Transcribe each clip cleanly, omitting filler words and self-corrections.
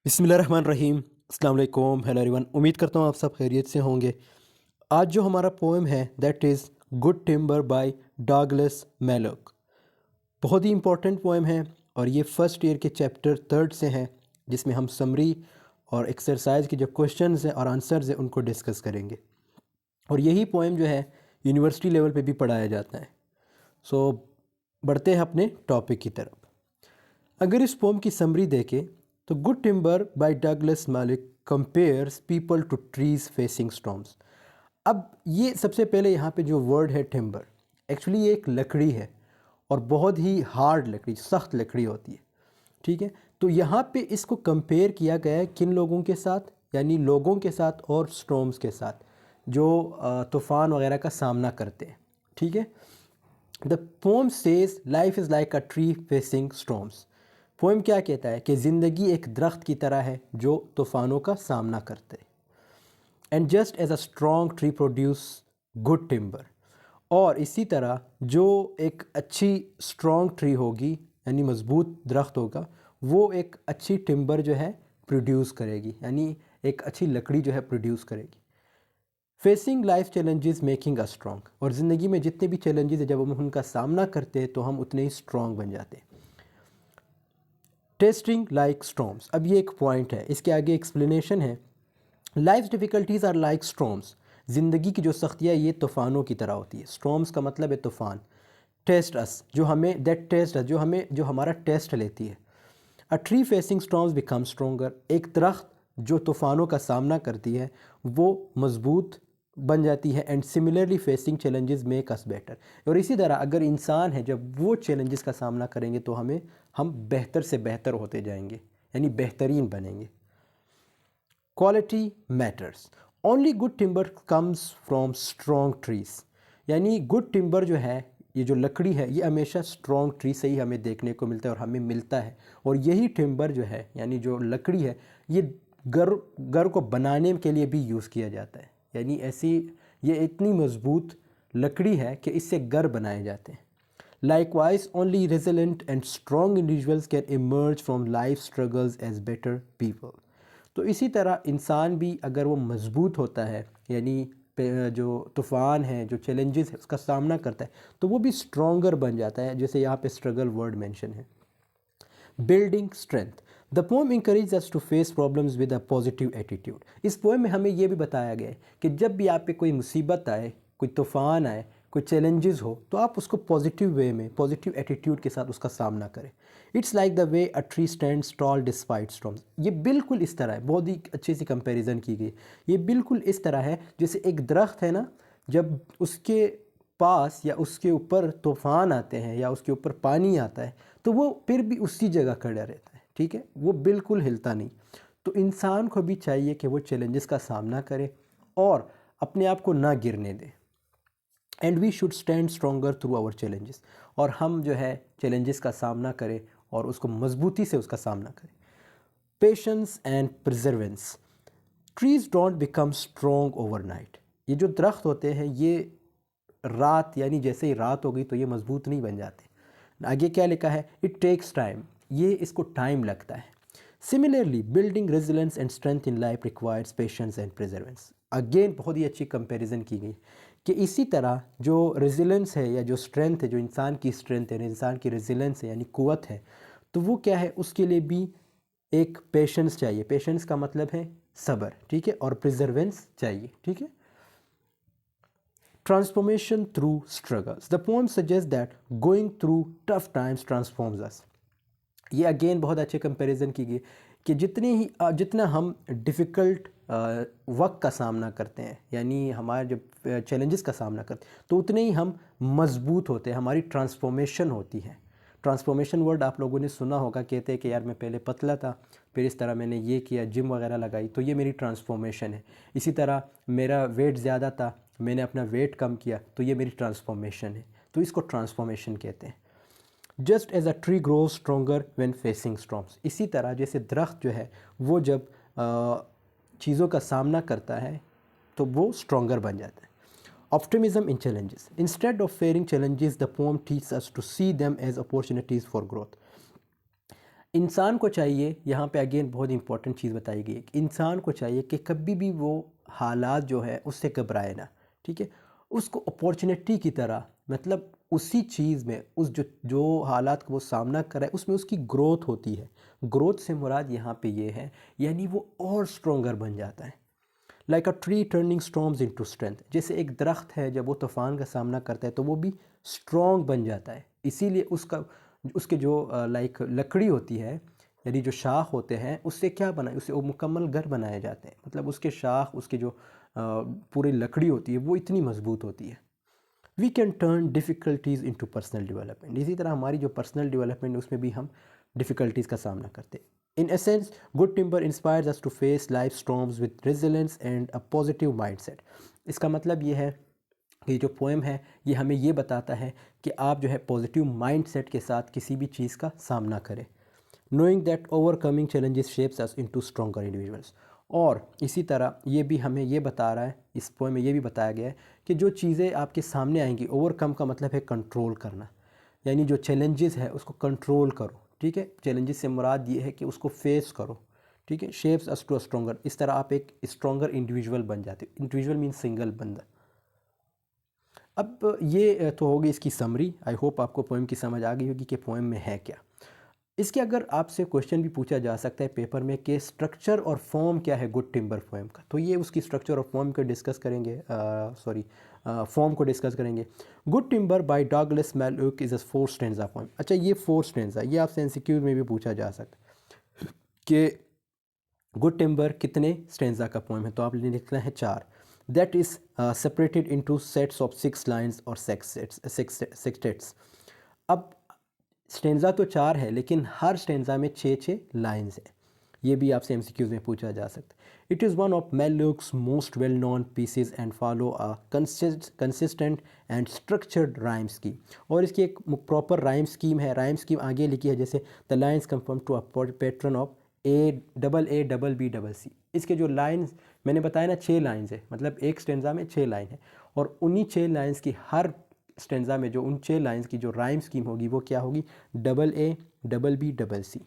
बिस्मिल्लाहिर्रहमानिर्रहीम। अस्सलाम वालेकुम। हेलो एवरीवन, उम्मीद करता हूँ आप सब खैरियत से होंगे। आज जो हमारा पोएम है that is Good Timber by Douglas Malloch. बहुत ही इम्पोर्टेंट पोएम है और ये फर्स्ट ईयर के चैप्टर थर्ड से हैं, जिसमें हम समरी और एक्सरसाइज के जो क्वेश्चंस हैं और आंसर्स हैं उनको डिस्कस करेंगे। और यही पोएम जो है यूनिवर्सिटी लेवल पे भी पढ़ाया जाता है। सो बढ़ते हैं अपने टॉपिक की तरफ। अगर इस पोम की समरी देखें तो Good Timber by Douglas Malloch compares people to trees facing storms. अब ये सबसे पहले यहाँ पे जो वर्ड है टिम्बर, एक्चुअली ये एक लकड़ी है और बहुत ही हार्ड लकड़ी, सख्त लकड़ी होती है। ठीक है, तो यहाँ पे इसको कंपेयर किया गया है किन लोगों के साथ, यानी लोगों के साथ और स्टॉर्म्स के साथ जो तूफ़ान वगैरह का सामना करते हैं। ठीक है, the pome says life is like a tree facing storms. Poem क्या कहता है कि ज़िंदगी एक दरख्त की तरह है जो तूफ़ानों का सामना करते हैं। And just as a strong tree produce good timber, और इसी तरह जो एक अच्छी स्ट्रॉन्ग ट्री होगी यानी मजबूत दरख्त होगा, वो एक अच्छी टिम्बर जो है प्रोड्यूस करेगी, यानी एक अच्छी लकड़ी जो है प्रोड्यूस करेगी। Facing life challenges making a strong, और ज़िंदगी में जितने भी चैलेंजेस है जब हम उनका सामना करते हैं तो हम उतने ही स्ट्रॉन्ग बन जाते हैं। टेस्टिंग लाइक स्टॉर्म्स, अब ये एक पॉइंट है, इसके आगे एक्सप्लेनेशन है। Life difficulties are like storms, ज़िंदगी की जो सख्तियाँ ये तूफ़ानों की तरह होती है। स्टॉर्म्स का मतलब है तूफ़ान। टेस्ट अस, जो हमें दैट टेस्ट अस, जो हमारा टेस्ट लेती है। A tree facing storms become stronger, एक दरख्त जो तूफ़ानों का सामना करती है वो मजबूत बन जाती है। And similarly facing challenges make us better, और इसी तरह अगर इंसान है जब वो चैलेंजेस का सामना करेंगे तो हम बेहतर से बेहतर होते जाएंगे, यानी बेहतरीन बनेंगे। Quality matters, only good timber comes from strong trees, यानी गुड टिम्बर जो है, ये जो लकड़ी है ये हमेशा स्ट्रॉन्ग ट्री से ही हमें देखने को मिलता है और हमें मिलता है। और यही टिम्बर जो है यानी जो लकड़ी है ये घर को बनाने के लिए भी यूज़ किया जाता है, यानी ऐसी ये इतनी मजबूत लकड़ी है कि इससे घर बनाए जाते हैं। Likewise, only resilient and strong individuals can emerge from life struggles as better people. तो इसी तरह इंसान भी अगर वो मजबूत होता है, यानी जो तूफ़ान है, जो चैलेंजेस है उसका सामना करता है, तो वो भी स्ट्रॉन्गर बन जाता है, जैसे यहाँ पे स्ट्रगल वर्ड मेंशन है। Building strength, the poem encourage us to face problems with a positive attitude. इस पोएम में हमें यह भी बताया गया है कि जब भी आप पे कोई मुसीबत आए, कोई तूफ़ान आए, कोई चैलेंजेस हो, तो आप उसको पॉजिटिव वे में, पॉजिटिव एटीट्यूड के साथ उसका सामना करें। It's like the way a tree stands tall despite storms, ये बिल्कुल इस तरह है, बहुत ही अच्छी सी कंपैरिजन की गई। ये बिल्कुल इस तरह है जैसे एक दरख्त है ना, जब उसके पास या उसके ऊपर तूफ़ान आते हैं या उसके ऊपर पानी आता है तो वो फिर भी उसी जगह खड़ा रहता है। ठीक है, वो बिल्कुल हिलता नहीं। तो इंसान को भी चाहिए कि वो चैलेंजेस का सामना करे और अपने आप को ना गिरने दे। And we should stand stronger through our challenges, और हम जो है चैलेंजेस का सामना करें और उसको मजबूती से उसका सामना करें। Patience and प्रिजर्वेंस, trees don't become strong overnight, ये जो दरख्त होते हैं ये रात, यानी जैसे ही रात हो गई तो ये मजबूत नहीं बन जाते। आगे क्या लिखा है, इट टेक्स टाइम, ये इसको टाइम लगता है। Similarly building resilience and strength in life requires patience and प्रिजर्वेंस। Again बहुत ही अच्छी कंपैरिजन की गई कि इसी तरह जो रेजिलेंस है या जो स्ट्रेंथ है, जो इंसान की स्ट्रेंथ है, इंसान की रेजिलेंस है यानी कुव्वत है, तो वो क्या है, उसके लिए भी एक पेशेंस चाहिए। पेशेंस का मतलब है सब्र, ठीक है, और प्रिजर्वेंस चाहिए। ठीक है, Transformation through struggles. The poem suggests that going through tough times transforms us. ये अगेन बहुत अच्छे कंपैरिजन की गई कि जितना हम डिफ़िकल्ट वक्त का सामना करते हैं, यानी हमारे जब चैलेंजेस का सामना करते हैं तो उतने ही हम मजबूत होते हैं, हमारी ट्रांसफॉर्मेशन होती है। ट्रांसफॉर्मेशन वर्ड आप लोगों ने सुना होगा, कहते हैं कि यार मैं पहले पतला था, फिर इस तरह मैंने ये किया, जिम वगैरह लगाई, तो ये मेरी ट्रांसफॉर्मेशन है। इसी तरह मेरा वेट ज़्यादा था, मैंने अपना वेट कम किया, तो ये मेरी ट्रांसफॉर्मेशन है। तो इसको ट्रांसफॉर्मेशन कहते हैं। Just as a tree grow stronger when facing storms, इसी तरह जैसे दरख्त जो है वो जब चीज़ों का सामना करता है तो वो स्ट्रोंगर बन जाता है। Optimism in challenges, instead of fearing challenges the poem teaches us to see them as opportunities for growth. इंसान को चाहिए, यहाँ पे अगेन बहुत इंपॉर्टेंट चीज़ बताई गई है कि इंसान को चाहिए कि कभी भी वो हालात जो है उससे घबराए ना, ठीक है। उसको अपॉर्चुनिटी की तरह, मतलब उसी चीज़ में, उस जो जो हालात को वो सामना कर रहा है उसमें उसकी ग्रोथ होती है। ग्रोथ से मुराद यहाँ पे ये है, यानी वो और स्ट्रोंगर बन जाता है। Like a tree turning storms into strength, जैसे एक दरख्त है जब वो तूफ़ान का सामना करता है तो वो भी स्ट्रॉन्ग बन जाता है। इसीलिए उसका उसके जो लाइक लकड़ी होती है, यानी जो शाख होते हैं, उससे क्या बनाए, उससे वो मुकम्मल घर बनाए जाते हैं। मतलब उसके शाख, उसके जो पूरी लकड़ी होती है वो इतनी मजबूत होती है। We can turn difficulties into personal development. इसी तरह हमारी जो पर्सनल डेवलपमेंट है उसमें भी हम डिफ़िकल्टीज़ का सामना करते हैं। In essence, Good Timber inspires us to face life storms with resilience and a positive mindset. इसका मतलब ये है कि जो पोएम है ये हमें ये बताता है कि आप जो है पॉजिटिव माइंडसेट के साथ किसी भी चीज़ का सामना करें। Knowing that overcoming challenges shapes us into stronger individuals. और इसी तरह ये भी हमें ये बता रहा है, इस पोएम में ये भी बताया गया है कि जो चीज़ें आपके सामने आएंगी, ओवरकम का मतलब है कंट्रोल करना, यानी जो चैलेंजेस है उसको कंट्रोल करो, ठीक है। चैलेंजेस से मुराद ये है कि उसको फेस करो, ठीक है। शेप्स अस टू स्ट्रॉन्गर, इस तरह आप एक स्ट्रॉन्गर इंडिविजुअल बन जाते हो। इंडिविजुअल मीन सिंगल बंदा। अब ये तो होगी इसकी समरी। आई होप आपको पोएम की समझ आ गई होगी कि पोएम में है क्या। इसके अगर आपसे क्वेश्चन भी पूछा जा सकता है पेपर में कि स्ट्रक्चर और फॉर्म क्या है गुड टिम्बर पोएम का, तो ये उसकी स्ट्रक्चर और फॉर्म को डिस्कस करेंगे, फॉर्म को डिस्कस करेंगे। Good Timber by Douglas Malloch is a 4 stanza poem. अच्छा, ये 4 स्टैंजा, ये आपसे एमसीक्यू में भी पूछा जा सकता है कि गुड टिम्बर कितने स्टैंजा का पोएम है, तो आपने लिखना है 4। That is separated into sets of 6 lines और सेक्सटेट्स। अब स्टेंजा तो 4 है लेकिन हर स्टेंजा में 6-6 लाइन्स हैं। ये भी आपसे एमसीक्यूज़ में पूछा जा सकता है। It is one of Malloch's most well known pieces and follow a consistent and structured rhyme scheme. और इसकी एक प्रॉपर राइम स्कीम है। राइम स्कीम आगे लिखी है, जैसे the lines come from to a pattern of A AA BBC। इसके जो लाइन्स मैंने बताया ना, 6 लाइन्स है, मतलब एक स्टेंजा में 6 लाइन है, और उन्हीं 6 लाइन्स की हर स्टेंजा में जो उन 6 लाइन्स की जो राइम स्कीम होगी वो क्या होगी, AA BBC।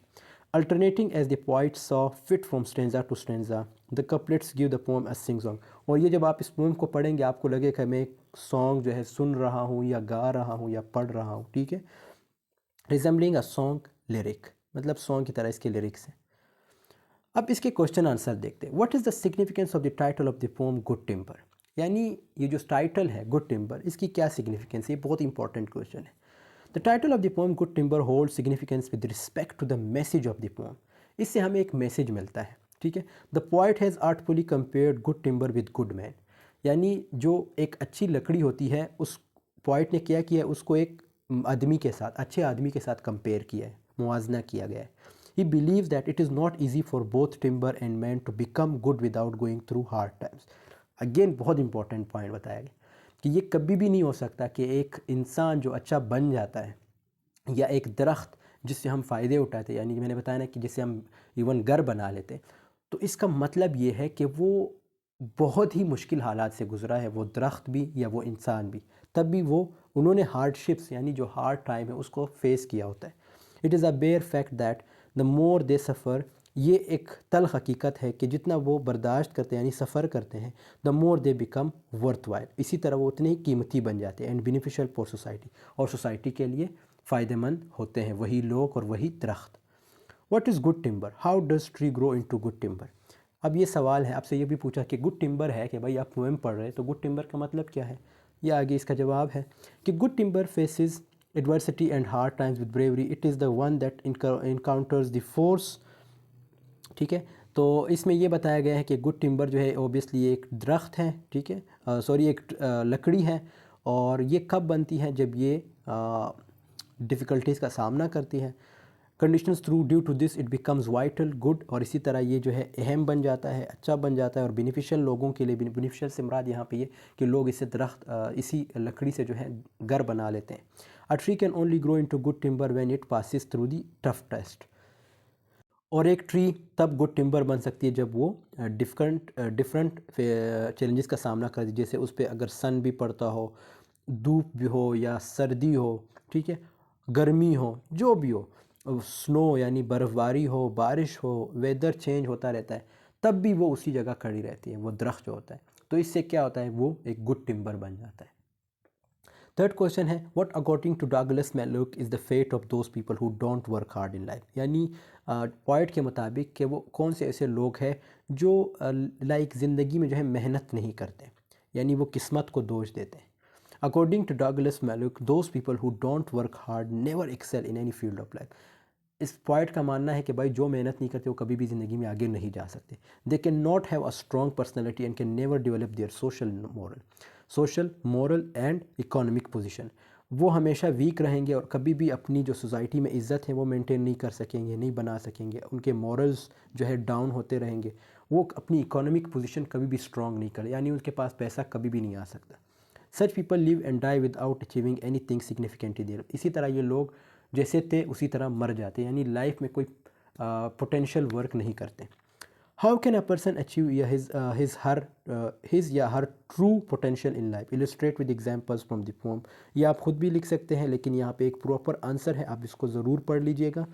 Alternating as the poet saw fit from stanza to stanza, the couplets give the poem a sing song. और ये जब आप इस पोएम को पढ़ेंगे आपको लगेगा मैं एक सॉन्ग जो है सुन रहा हूँ या गा रहा हूँ या पढ़ रहा हूँ, ठीक है। रिजेंबलिंग अ सॉन्ग लिरिक, मतलब सॉन्ग की तरह इसके लिरिक्स हैं। अब इसके क्वेश्चन आंसर देखते हैं। What is the significance of the title of the poem Good timber, यानी ये जो टाइटल है गुड टिम्बर, इसकी क्या सिग्निफिकेंस है, ये बहुत इंपॉर्टेंट क्वेश्चन है। The title of the poem Good Timber hold significance with respect to the message of the poem. इससे हमें एक मैसेज मिलता है, ठीक है। The poet has artfully compared good timber with good man, यानी जो एक अच्छी लकड़ी होती है उस पोइट ने क्या किया है, उसको एक आदमी के साथ, अच्छे आदमी के साथ कंपेयर किया है, मुआवजा किया गया है। He believes that it is not easy for both timber and man to become good without going through hard times. Again बहुत इंपॉर्टेंट पॉइंट बताया गया कि ये कभी भी नहीं हो सकता कि एक इंसान जो अच्छा बन जाता है या एक दरख्त जिससे हम फ़ायदे उठाते हैं, यानी कि मैंने बताया ना कि जिससे हम इवन घर बना लेते हैं, तो इसका मतलब ये है कि वो बहुत ही मुश्किल हालात से गुज़रा है, वो दरख्त भी या वो इंसान भी, तब भी वो उन्होंने हार्डशिप्स यानी जो हार्ड टाइम है उसको फेस किया होता है। It is a bare fact that the more they suffer, ये एक तल हकीकत है कि जितना वो बर्दाश्त करते हैं यानी सफ़र करते हैं, the more they become worth while, इसी तरह वो उतने ही कीमती बन जाते हैं, एंड बेनिफिशियल फॉर सोसाइटी, और सोसाइटी के लिए फ़ायदेमंद होते हैं वही लोग और वही दरख्त। What is Good timber, how does tree grow into good timber. अब ये सवाल है, आपसे ये भी पूछा कि गुड टिम्बर है कि भाई आप पोएम पढ़ रहे हैं तो गुड टिम्बर का मतलब क्या है, ये आगे इसका जवाब है कि good timber faces adversity and hard times with bravery, it is the one that encounters the force, ठीक है। तो इसमें ये बताया गया है कि गुड टिम्बर जो है ओबियसली एक दरख्त है, ठीक है, सॉरी एक लकड़ी है, और ये कब बनती है, जब ये डिफ़िकल्टीज़ का सामना करती है। Conditions through due to this it becomes vital good, और इसी तरह ये जो है अहम बन जाता है, अच्छा बन जाता है, और बेनिफिशियल लोगों के लिए भी। बेनिफिशियल से मुराद यहाँ पे ये कि लोग इससे इसी लकड़ी से जो है घर बना लेते हैं। A tree can only grow into good timber when it passes through the tough test. और एक ट्री तब गुड टिम्बर बन सकती है जब वो डिफरेंट चैलेंजेस का सामना कर, जैसे उस पर अगर सन भी पड़ता हो, धूप भी हो या सर्दी हो, ठीक है, गर्मी हो, जो भी हो, स्नो यानी बर्फ़बारी हो, बारिश हो, वेदर चेंज होता रहता है, तब भी वो उसी जगह खड़ी रहती है, वो दरख्त जो होता है। तो इससे क्या होता है, वो एक गुड टिम्बर बन जाता है। थर्ड क्वेश्चन है, what according to Douglas Malloch is the fate of those people who don't work hard in life. यानी पॉइंट के मुताबिक कि वो कौन से ऐसे लोग हैं जो लाइक ज़िंदगी में जो है मेहनत नहीं करते, यानी वो किस्मत को दोष देते हैं। According to Douglas Malloch, those people who don't work hard never excel in any field of life. इस पॉइंट का मानना है कि भाई जो मेहनत नहीं करते वो कभी भी ज़िंदगी में आगे नहीं जा सकते। They can not have a strong personality and can never develop their social moral and economic position. वो हमेशा वीक रहेंगे और कभी भी अपनी जो सोसाइटी में इज़्ज़त है वो मेंटेन नहीं कर सकेंगे, नहीं बना सकेंगे। उनके मॉरल्स जो है डाउन होते रहेंगे। वो अपनी इकोनॉमिक पोजीशन कभी भी स्ट्रॉन्ग नहीं करे, यानी उनके पास पैसा कभी भी नहीं आ सकता। Such people live and die without achieving anything significant in their. इसी तरह ये लोग जैसे थे उसी तरह मर जाते, यानी लाइफ में कोई पोटेंशियल वर्क नहीं करते। How can a person achieve his या her true potential in life, illustrate with examples from the poem. ये आप खुद भी लिख सकते हैं, लेकिन यहाँ पे एक प्रॉपर आंसर है, आप इसको ज़रूर पढ़ लीजिएगा।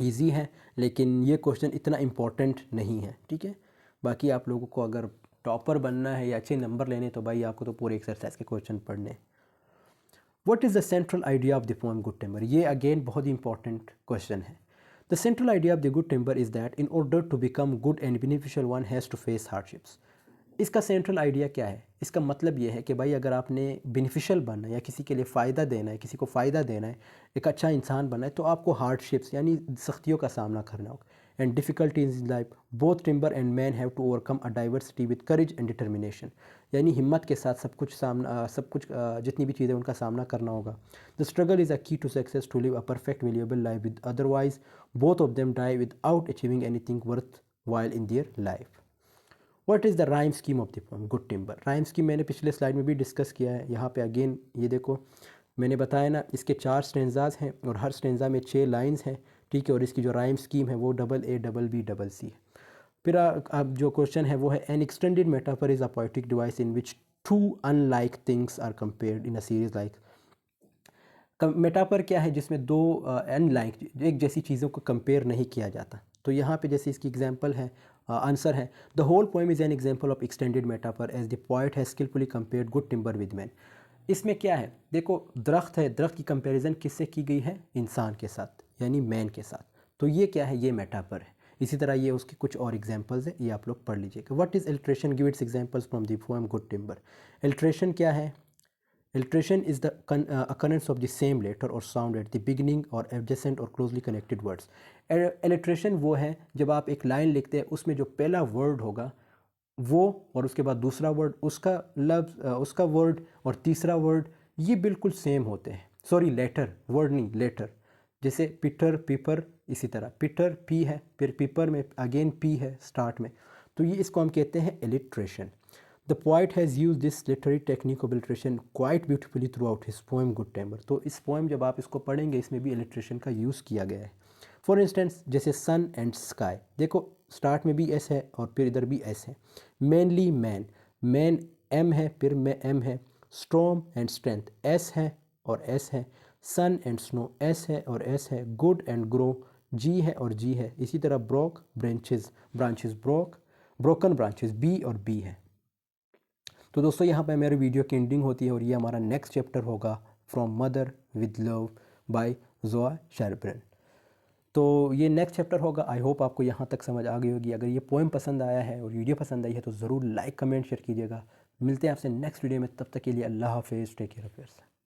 ईजी है, लेकिन ये क्वेश्चन इतना इम्पोर्टेंट नहीं है, ठीक है। बाकी आप लोगों को अगर टॉपर बनना है या अच्छे नंबर लेने, तो भाई आपको तो पूरे एक्सरसाइज के क्वेश्चन पढ़ने। What is the central idea of the poem Good Timber? ये अगेन बहुत ही इंपॉर्टेंट क्वेश्चन है। The central idea of the Good Timber is that in order to become good and beneficial one has to face hardships. इसका central idea क्या है? इसका मतलब ये है कि भाई अगर आपने बेनिफिशियल बनना है या किसी के लिए फ़ायदा देना है, किसी को फ़ायदा देना है, एक अच्छा इंसान बनना है, तो आपको हार्डशिप्स यानी सख्तियों का सामना करना होगा। And difficulties in life, both timber and man have to overcome a diversity with courage and determination. यानी हिम्मत के साथ सब कुछ जितनी भी चीज़ें उनका सामना करना होगा। The struggle is a key to success to live a perfect valuable life with otherwise both of them die without achieving anything worthwhile in their life. What is the rhyme scheme of the poem Good Timber? Rhyme scheme मैंने पिछले slide में भी discuss किया है। यहाँ पे again ये देखो, मैंने बताया ना, इसके 4 स्टेंजाज हैं और हर स्टेंजा में 6 लाइंस हैं, ठीक है। और इसकी जो राइम स्कीम है वो AA, BB, C है। फिर अब जो क्वेश्चन है वो है, an extended metaphor is a poetic device in which two unlike things are compared in a series like. Metaphor क्या है? जिसमें दो अनलाइक एक जैसी चीज़ों को कंपेयर नहीं किया जाता। तो यहाँ पे जैसे इसकी एग्जांपल है, आंसर है, the whole poem is an example of extended metaphor as the poet has skillfully compared good timber with man. इसमें क्या है, देखो दरख्त है, दरख्त की कंपैरिजन किससे की गई है? इंसान के साथ, यानी मैन के साथ। तो ये क्या है? ये मेटाफर है। इसी तरह ये उसके कुछ और एग्जांपल्स हैं, ये आप लोग पढ़ लीजिएगा। What is alliteration? Give its examples from the poem Good Timber. Alliteration क्या है? Alliteration is the occurrence of the same letter or sound at the beginning or adjacent or closely connected words. Alliteration वो है जब आप एक line लिखते हैं, उसमें जो पहला वर्ड होगा वो और उसके बाद दूसरा वर्ड, उसका लफ्ज़, उसका वर्ड और तीसरा वर्ड ये बिल्कुल सेम होते हैं। सॉरी, लेटर, वर्ड नहीं, लेटर। जैसे पिटर, पीपर, इसी तरह पिटर पी है, फिर पीपर में अगेन पी है स्टार्ट में। तो ये इसको हम कहते हैं alliteration. The poet has use this literary technique of alliteration quite beautifully throughout his poem Good Timber. तो इस पोएम जब आप इसको पढ़ेंगे, इसमें भी इलिट्रेशन का यूज़ किया गया है। फॉर इंस्टेंस जैसे सन एंड स्काई, देखो स्टार्ट में भी एस है और फिर इधर भी एस है। मेनली मैन, मैन एम है, फिर में एम है। स्टॉर्म एंड स्ट्रेंथ, एस है और एस है। सन एंड स्नो, एस है और एस है। गुड एंड ग्रो, जी है और जी है। इसी तरह broke branches, broken branches, B और बी है। तो दोस्तों यहाँ पे मेरी वीडियो की एंडिंग होती है और ये हमारा नेक्स्ट चैप्टर होगा from Mother with Love by Joan Sherbrune. तो ये नेक्स्ट चैप्टर होगा। आई होप आपको यहाँ तक समझ आ गई होगी। अगर ये पोएम पसंद आया है और वीडियो पसंद आई है तो ज़रूर लाइक कमेंट शेयर कीजिएगा। मिलते हैं आपसे नेक्स्ट वीडियो में, तब तक के लिए अल्लाह हाफिज़, टेक केयर ऑफ़ योरसेल्फ।